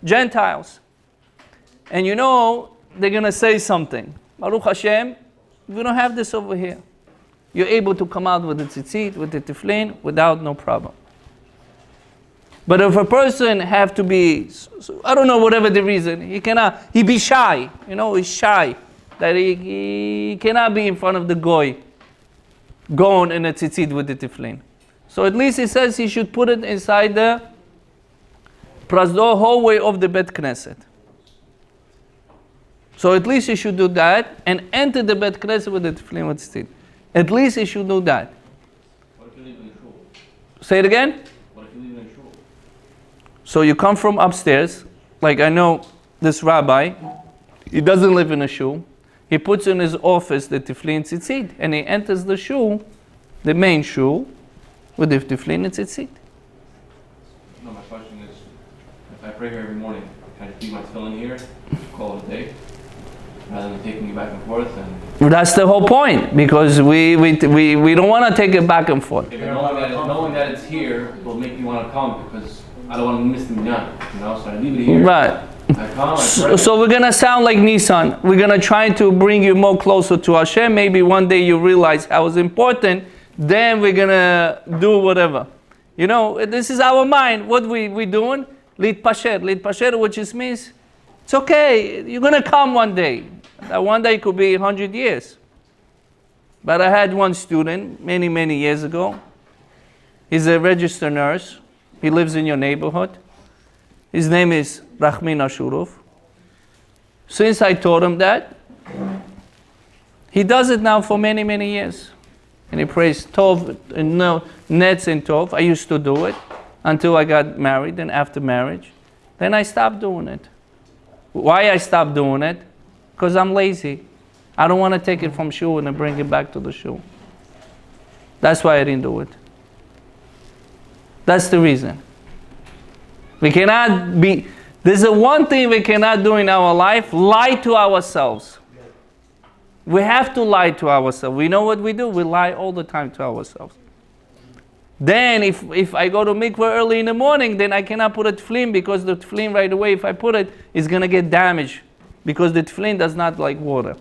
Gentiles, and you know they're going to say something. Baruch Hashem, we don't have this over here. You're able to come out with the tzizit, with the tefillin, without no problem. But if a person have to be, I don't know, whatever the reason, he be shy, he's shy, that he cannot be in front of the goy, going in a tzitzit with the tefillin. So at least he says he should put it inside the prasdor hallway of the Bet Knesset. So at least he should do that and enter the Bet Knesset with the tefillin with tzitzit. At least he should do that. What if you live in a shul? Say it again? What if you live in a shul? So you come from upstairs, like I know this rabbi, he doesn't live in a shul. He puts in his office the tefillin tzitzit, and he enters the shul, the main shul, with the tefillin and tzitzit. No, my question is, if I pray here every morning, can I keep my tefillin here, call it a day, rather than taking it back and forth? And that's the whole point, because we don't want to take it back and forth. if knowing that it's here will make me want to come, because I don't want to miss the minyan, so I leave it here. Right. I come, I pray. So we're going to sound like Nissan. We're going to try to bring you more closer to Hashem. Maybe one day you realize how it's important. Then we're going to do whatever. This is our mind. What we doing? Lit pasher, which is means, it's okay. You're going to come one day. That one day could be 100 years. But I had one student many, many years ago. He's a registered nurse. He lives in your neighborhood. His name is Rachmin Ashurov. Since I taught him that, he does it now for many, many years. And he prays Tov, Netz and Tov. I used to do it until I got married, and after marriage. Then I stopped doing it. Why I stopped doing it? Because I'm lazy. I don't want to take it from shul and bring it back to the shul. That's why I didn't do it. That's the reason. We cannot be, there's a one thing we cannot do in our life, lie to ourselves. We have to lie to ourselves. We know what we do. We lie all the time to ourselves. Then if I go to mikveh early in the morning, then I cannot put a tefillin, because the tefillin right away, if I put it, is going to get damaged, because the tefillin does not like water.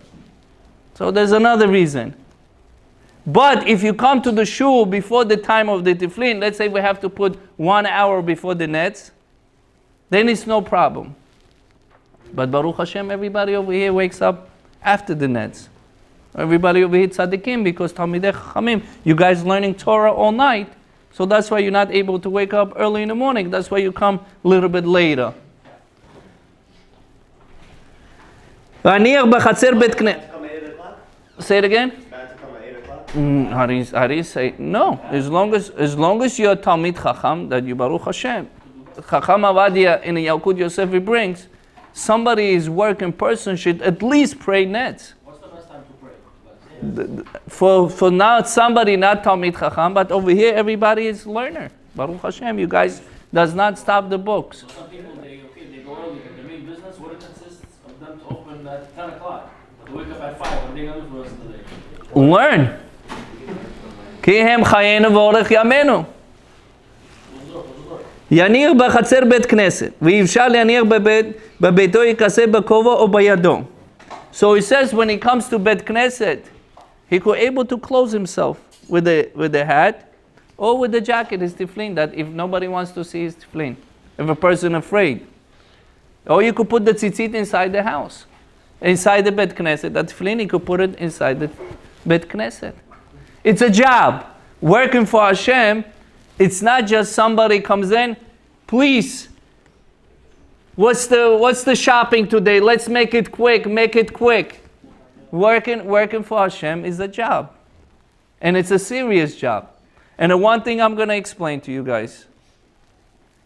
So there's another reason. But if you come to the shul before the time of the tefillin, let's say we have to put 1 hour before the nets, then it's no problem. But Baruch Hashem, everybody over here wakes up after the nets. Everybody over here tzaddikim, because Talmidei Chachamim, you guys learning Torah all night, so that's why you're not able to wake up early in the morning. That's why you come a little bit later. להניח בחצר בית כנסת. Come at 8 o'clock? Say it again? It's bad to come at 8 o'clock? How do you say? No, as long as you're Talmid Chacham, that you Baruch Hashem. Chacham Avadia in the Yalkut Yosef he brings, somebody is working person should at least pray nets. What's the best time to pray? For now, somebody not Talmid Chacham, but over here everybody is learner. Baruch Hashem, you guys does not stop the books. So some people, they go early, but their main business, what it consists of them to open at 10 o'clock. They wake up at 5, what are they going to do for the rest of the day? Learn. כי הם חיינו ואורך ימינו. יניר בחצר בית כנסת, ואי אפשר להניר בביתו יכסה בכובע או בידו. So he says when he comes to בית כנסת, he could able to close himself with the hat or with the jacket, his tefillin, that if nobody wants to see his tefillin, if a person afraid. Or you could put the tzizit inside the house, inside the beit knesset. That tefillin, you could put it inside the beit knesset. It's a job. Working for Hashem, it's not just somebody comes in, please, what's the shopping today? Let's make it quick, Working for Hashem is a job. And it's a serious job. And the one thing I'm going to explain to you guys,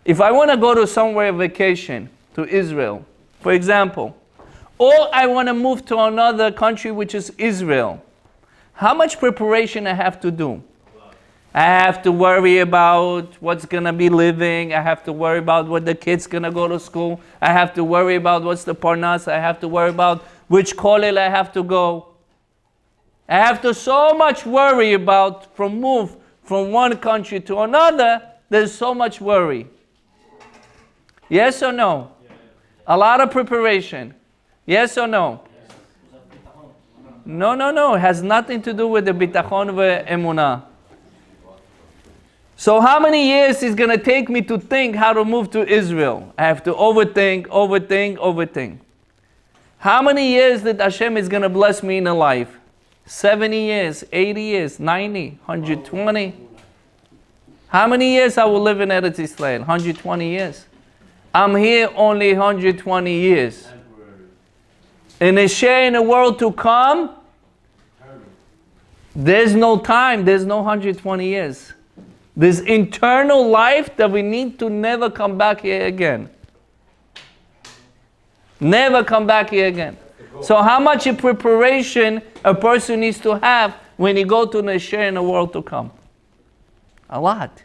if I want to go to somewhere vacation, to Israel, for example, or I want to move to another country which is Israel, how much preparation I have to do? I have to worry about what's going to be living. I have to worry about what the kids going to go to school. I have to worry about what's the parnas. I have to worry about which kollel I have to go. I have to so much worry about move from one country to another. There's so much worry. Yes or no? A lot of preparation. Yes or no? No. It has nothing to do with the bitachon ve'emunah. So how many years is going to take me to think how to move to Israel? I have to overthink. How many years that Hashem is going to bless me in a life? 70 years, 80 years, 90, 120? How many years I will live in Eretz Israel? 120 years. I'm here only 120 years. In a share in the world to come, there's no time, there's no 120 years. This internal life that we need to never come back here again. Never come back here again. So how much preparation a person needs to have when you go to the share in the world to come? A lot.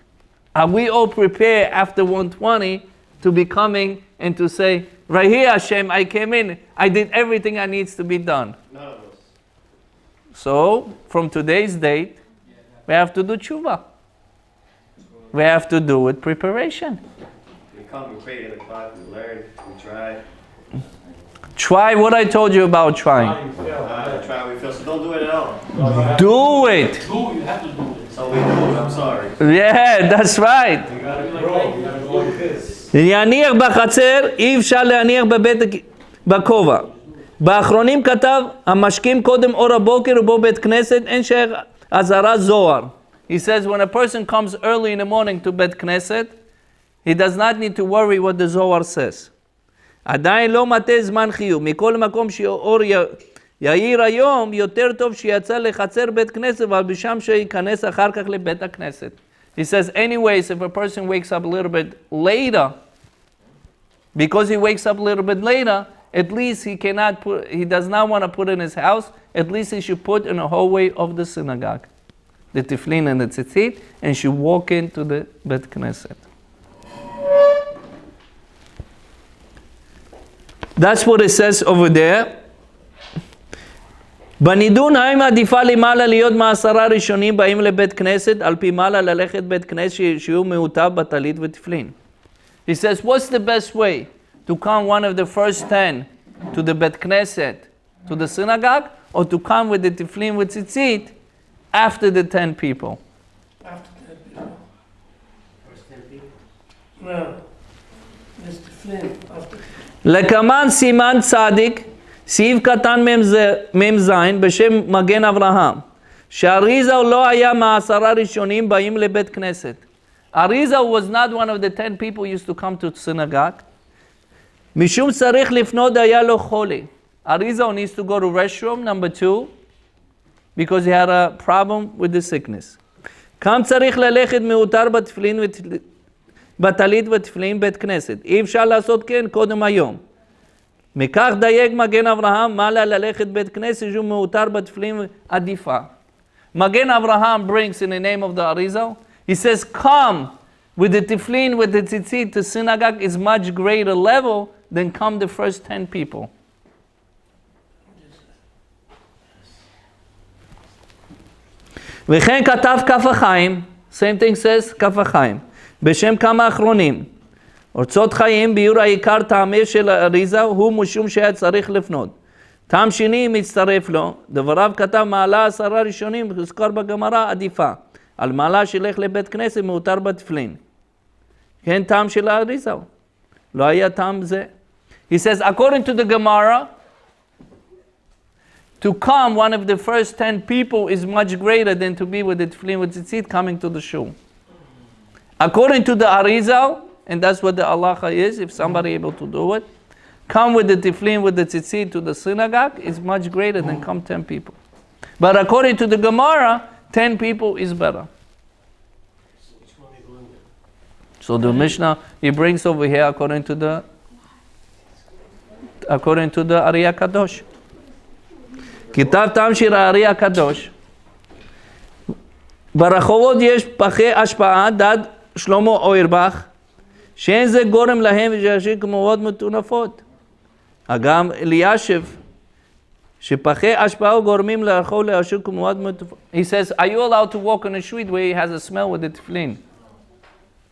Are we all prepared after 120 to be coming and to say, right here Hashem, I came in, I did everything that needs to be done. None of us. So, from today's date, we have to do tshuva. We have to do with preparation. We come, we pray 8 o'clock, we learn, we try. Try what I told you about trying. Try, we fail, so don't do it at all. Do it. You have to do it. So we do it, I'm sorry. Yeah, that's right. You gotta go like this. להניח בחצר, אי אפשר להניח בכובע. באחרונים כתב, המשקים קודם אור הבוקר ובו בית כנסת, אין שייך אזהרה זוהר. He says when a person comes early in the morning to בית כנסת, he does not need to worry what the Zohar says. עדיין לא מטה זמן חיוב. מכל מקום שאור יאיר היום, יותר טוב שיצא לחצר בית כנסת, אבל בשם שייכנס אחר כך לבית הכנסת. He says, anyways, if a person wakes up a little bit later, because he wakes up a little bit later, at least he does not want to put in his house, at least he should put in the hallway of the synagogue, the tefillin and the tzizit, and should walk into the Bet Knesset. That's what it says over there. בנידון האם עדיפה למעלה להיות מעשרה ראשונים באים לבית כנסת, על פי מעלה ללכת בית כנסת שיהיו מעוטב בטלית ותפילין. He says, what's the best way to come one of the first 10 to the Bet Knesset, to the synagogue, or to come with the tefillin with tzitzit after the 10 people? After 10 people. First 10 people? No. It's the flame after. לקמן סימן צדיק, סעיף קטן מ"ז בשם מגן אברהם, שאריזה לא היה מעשרה ראשונים באים לבית כנסת. Ariza was not one of the 10 people who used to come to synagogue. משום צריך לפנות היה לו חולי. Arizal needs to go to restroom, number 2, because he had a problem with the sickness. כמה צריך ללכת מיותר בטלית ותפילין בית כנסת? אי אפשר לעשות כן קודם היום. מכך דייק מגן אברהם, מה לה ללכת בית כנסת שהוא מיותר בתפילין עדיפה. Magen Avraham brings in the name of the Arizal. He says, come with the tefillin, with the tzitzit to synagogue is much greater level than come the first 10 people. וכן כתב כף החיים, same thing says כף החיים, בשם כמה אחרונים. אורצות חיים, ביור העיקר טעמי של אריזה, הוא משום שהיה צריך לפנות. טעם שני מצטרף לו, דבריו כתב מעלה 10 ראשונים, הוזכר בגמרא עדיפה. על מעלה שילך לבית כנסת מאותר בתפילין. כן, טעם של האריזה. לא היה טעם זה. He says, according to the Gemara, to come, one of the first 10 people is much greater than to be with the tefillin with tzitzit coming to the shul. According to the Arizal, and that's what the halacha is, if somebody able to do it, come with the tefillin with the tzitzit to the synagogue is much greater than come 10 people. But according to the Gemara, 10 people is better. So the Mishnah, he brings over here according to the Ariya Kadosh. כתב טעם שיר הארי הקדוש, ברחובות יש פחי השפעה, דד שלמה אוירבך, שאין זה גורם להם ושהשיר כמורות מטונפות. אגם אלישב, שפחי השפעה גורמים לרחוב להשאיר כמורות מטונפות. He says, are you allowed to walk on a street where he has a smell with the tefillin?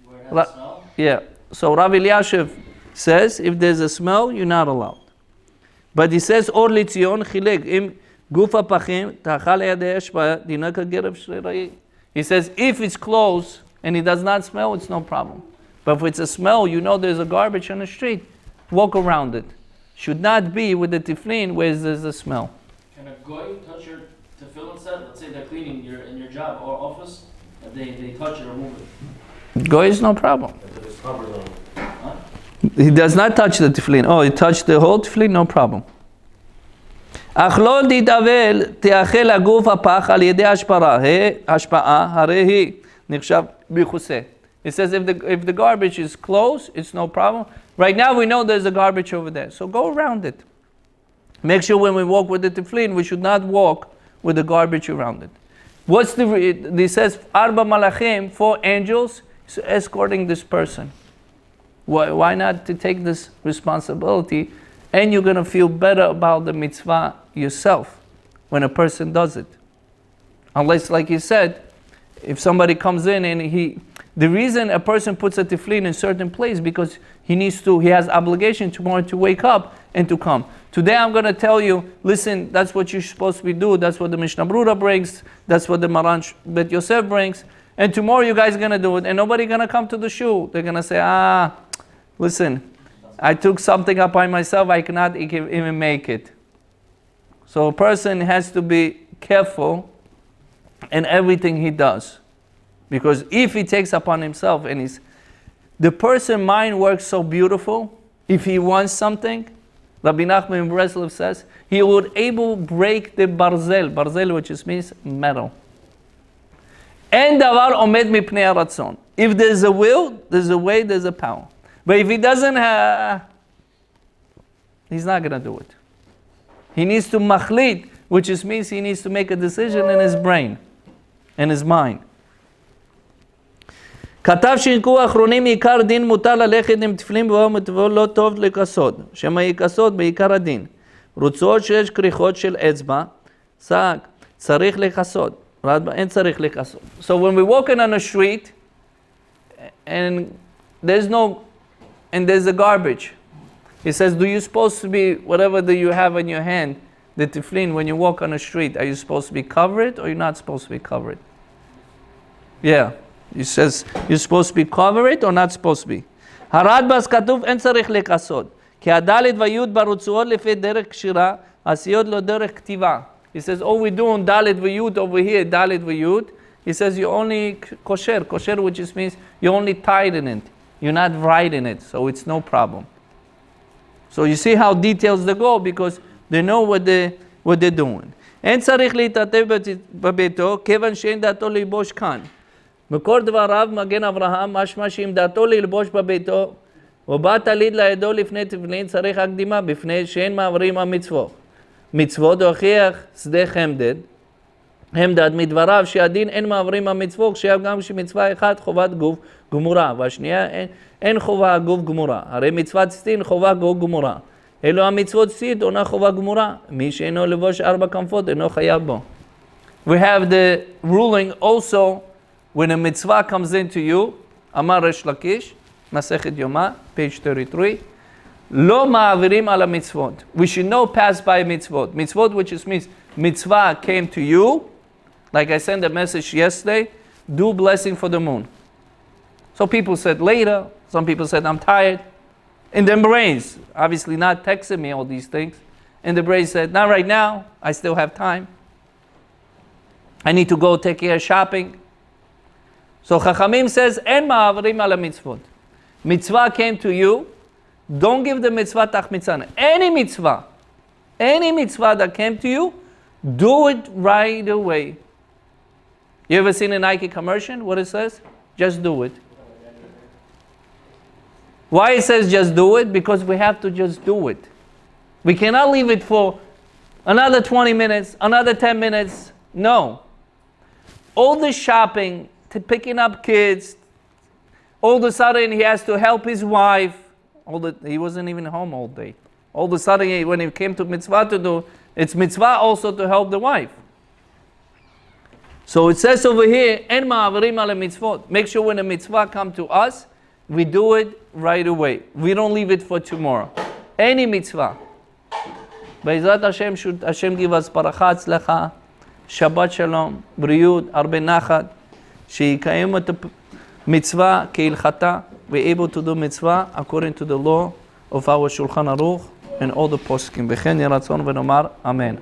Where it has a smell? Yeah. So Rav Eliashiv says, if there's a smell, you're not allowed. But he says, אור לציון חילק, אם גוף הפחים, תאכל לידי השפעה, דינה כגרב שריראי. He says, if it's close and it does not smell, it's no problem. But if it's a smell, you know there's a garbage on the street, walk around it. Should not be with the tefillin where there's a smell. Can a goy touch your tefillin set? Let's say they're cleaning in your job or office, and they touch it or move it. Goy is no problem. He does not touch the tefillin. Oh, he touched the whole tefillin, no problem. אך לא תתאבל, תאכל הגוף הפח על ידי השפעה, הרי היא נחשב מכוסה. It says if the garbage is close, it's no problem. Right now we know there's a garbage over there, so go around it. Make sure when we walk with the tefillin, we should not walk with the garbage around it. He says, Arba Malachim, 4 angels, escorting this person. Why not to take this responsibility? And you're going to feel better about the mitzvah yourself when a person does it. Unless, like you said, if somebody comes in and the reason a person puts a tefillin in a certain place because he has obligation tomorrow to wake up and to come. Today I'm going to tell you, listen, that's what you're supposed to be doing. That's what the Mishnah Brura brings. That's what the Maran Bet Yosef brings. And tomorrow you guys are going to do it. And nobody's going to come to the shul. They're going to say, listen, I took something up by myself. I cannot even make it. So a person has to be careful in everything he does. Because if he takes upon himself and the person's mind works so beautiful, if he wants something, Rabbi Nachman Breslev says, he would able to break the barzel, which means metal. En davar omed mipnei haratzon. If there's a will, there's a way, there's a power. But if he doesn't have, he's not going to do it. He needs to machlit, which means he needs to make a decision in his brain, in his mind. כתב שינקו האחרונים עיקר דין מותר ללכת עם תפילין ובו לא טוב לכסות. שמה יכסות בעיקר הדין. רוצות שיש כריכות של אצבע, צריך לכסות. אין צריך לכסות. So when we're walking on a street and there's a garbage, he says, do you supposed to be, whatever that you have in your hand, the tefillin, when you walk on the street, are you supposed to be covered or you're not supposed to be covered? Yeah. He says, you're supposed to be covered or not supposed to be. הרדב"ז כתוב, אין צריך לכסות. כי הדלת ויוד ברצועות לפי דרך קשירה, עשיות לו דרך כתיבה. He says, oh, we're doing dalit v'yud over here, dalit v'yud. He says, you're only kosher, which means you're only tied in it. You're not writing it, so it's no problem. So you see how details they go, because They know what they're doing. אין צריך להתעטף בביתו, כיוון שאין דעתו ללבוש כאן. מקור דבריו, מגן אברהם, משמע שאם דעתו ללבוש בביתו, ובא תליד לידו לפני תפילין, צריך הקדימה, בפני שאין מעברים המצוות. מצוות הוכיח שדה חמדד מדבריו שהדין אין מעברים המצוות, גם שמצווה אחת חובת גוף גמורה, והשנייה אין חובה גוף גמורה. הרי מצוות ציצית חובה גוף גמורה. אלו המצוות ציצית עונה חובה גמורה. מי שאינו לבוש 4 כנפות אינו חייב בו. We have the ruling also when a mitzvah comes into you, אמר ריש לקיש, מסכת יומא, page 33, לא מעבירים על המצוות. We should not pass by מצוות. מצוות which is means mitzvah came to you, like I sent a message yesterday, do blessing for the moon. So people said later, some people said I'm tired. In the brains, obviously not texting me all these things. And the brain said, not right now, I still have time. I need to go take care of shopping. So Chachamim says, אין מעברים על המצוות. Mitzvah came to you, don't give the mitzvah tachmitzana. Any mitzvah that came to you, do it right away. You ever seen a Nike commercial? What it says? Just do it. Why it says just do it? Because we have to just do it. We cannot leave it for another 20 minutes, another 10 minutes. No. All the shopping, picking up kids, all of a sudden he has to help his wife. He wasn't even home all day. All of a sudden when he came to mitzvah to do, it's mitzvah also to help the wife. So it says over here, En ma'avarim ala mitzvot. Make sure when a mitzvah comes to us, we do it right away. We don't leave it for tomorrow. Any mitzvah. Be'ezrat Hashem, should Hashem give us baracha, tzlacha, Shabbat shalom, b'riyut, arbe nachat, she'yikayim et mitzvah ke'ilchata. We're able to do mitzvah according to the law of our Shulchan Aruch and all the poskim. B'chen yeratzon v'nomar, amen.